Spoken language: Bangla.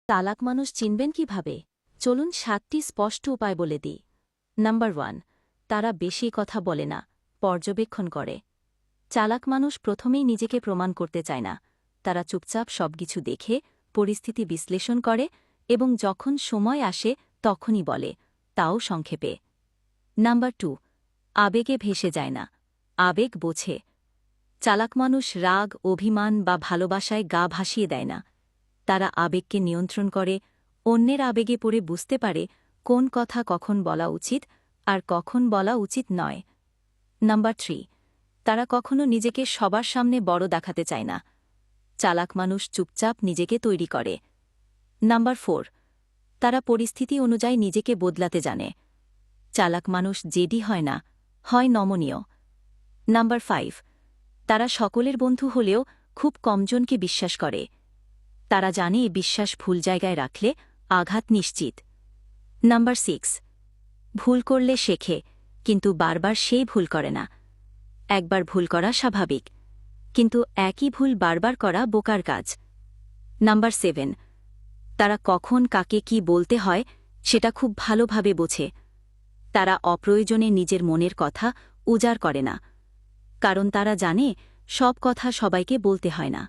চালাক মানুষ চিনবেন কিভাবে? চলুন ৭টি স্পষ্ট উপায় বলে দিই। নাম্বার 1, তারা বেশি কথা বলে না, পর্যবেক্ষণ করে। চালাক মানুষ প্রথমেই নিজেকে প্রমাণ করতে চায় না। তারা চুপচাপ সবকিছু দেখে, পরিস্থিতি বিশ্লেষণ করে এবং যখন সময় আসে তখনই বলে, তাও সংক্ষেপে। নাম্বার 2, আবেগে ভেসে যায় না, আবেগ বোঝে। চালাক মানুষ রাগ, অভিমান বা ভালোবাসায় গা ভাসিয়ে দেয় না। তারা আবেগকে নিয়ন্ত্রণ করে, অন্যের আবেগে পড়ে বুঝতে পারে কোন কথা কখন বলা উচিত আর কখন বলা উচিত নয়। নাম্বার 3, তারা কখনো নিজেকে সবার সামনে বড় দেখাতে চায় না। চালাক মানুষ চুপচাপ নিজেকে তৈরি করে। নাম্বার 4, তারা পরিস্থিতি অনুযায়ী নিজেকে বদলাতে জানে। চালাক মানুষ জেদি হয় না, হয় নমনীয়। নাম্বার 5, তারা সকলের বন্ধু হলেও খুব কমজনকে বিশ্বাস করে। তারা জানে বিশ্বাস ভুল জায়গায় রাখলে আঘাত নিশ্চিত। নাম্বার 6, ভুল করলে শেখে, কিন্তু বারবার সেই ভুল করে না। একবার ভুল করা স্বাভাবিক, কিন্তু একই ভুল বারবার করা বোকার কাজ। নাম্বার 7, তারা কখন কাকে কি বলতে হয় সেটা খুব ভালোভাবে বোঝে। তারা অপ্রয়োজনে নিজের মনের কথা উজাড় করে না, কারণ তারা জানে সব কথা সবাইকে বলতে হয় না।